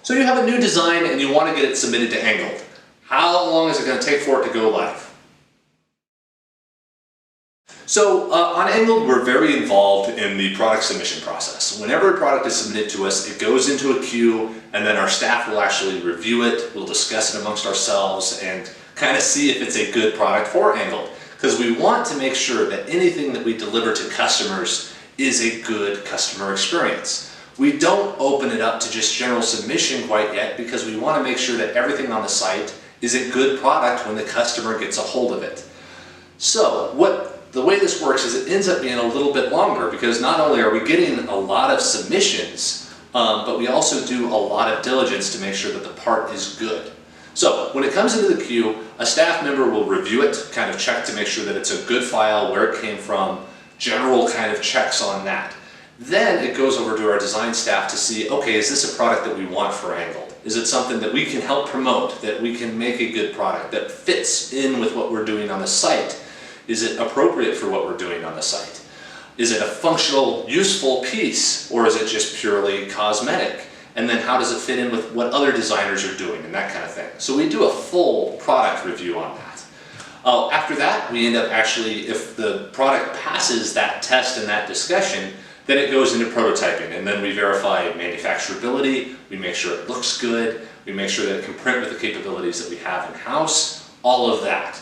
So you have a new design and you want to get it submitted to Angled. How long is it going to take for it to go live? So on Angled, we're very involved in the product submission process. Whenever a product is submitted to us, it goes into a queue, and then our staff will actually review it. We'll discuss it amongst ourselves and kind of see if it's a good product for Angled. Because we want to make sure that anything that we deliver to customers is a good customer experience. We don't open it up to just general submission quite yet, because we want to make sure that everything on the site is a good product when the customer gets a hold of it. So the way this works is it ends up being a little bit longer, because not only are we getting a lot of submissions, but we also do a lot of diligence to make sure that the part is good. So when it comes into the queue, a staff member will review it, kind of check to make sure that it's a good file, where it came from, general kind of checks on that. Then it goes over to our design staff to see, okay, is this a product that we want for Angled? Is it something that we can help promote, that we can make a good product, that fits in with what we're doing on the site? Is it appropriate for what we're doing on the site? Is it a functional, useful piece, or is it just purely cosmetic? And then how does it fit in with what other designers are doing and that kind of thing? So we do a full product review on that. After that, we end up actually, if the product passes that test and that discussion, then it goes into prototyping, and then we verify manufacturability, we make sure it looks good, we make sure that it can print with the capabilities that we have in-house, all of that.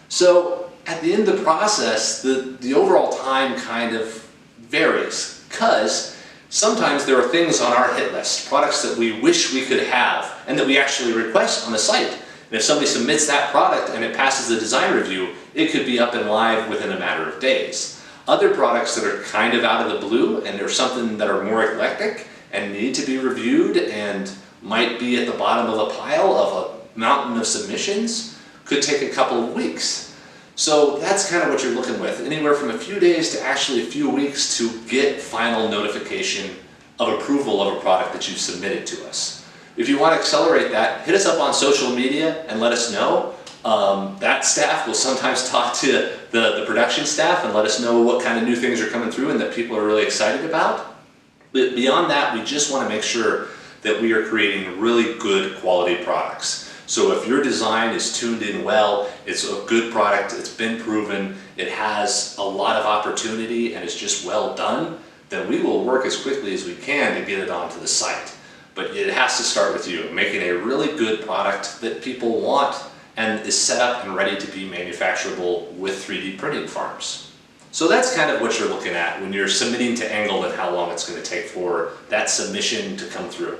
So at the end of the process, the overall time kind of varies, because sometimes there are things on our hit list, products that we wish we could have and that we actually request on the site. And if somebody submits that product and it passes the design review, it could be up and live within a matter of days. Other products that are kind of out of the blue and they're something that are more eclectic and need to be reviewed and might be at the bottom of a pile of a mountain of submissions could take a couple of weeks. So that's kind of what you're looking with, anywhere from a few days to actually a few weeks to get final notification of approval of a product that you've submitted to us. If you want to accelerate that, hit us up on social media and let us know. That staff will sometimes talk to the production staff and let us know what kind of new things are coming through and that people are really excited about. But beyond that, we just want to make sure that we are creating really good quality products. So if your design is tuned in well, it's a good product, it's been proven, it has a lot of opportunity and it's just well done, then we will work as quickly as we can to get it onto the site. But it has to start with you, making a really good product that people want and is set up and ready to be manufacturable with 3D printing farms. So that's kind of what you're looking at when you're submitting to Angled and how long it's going to take for that submission to come through.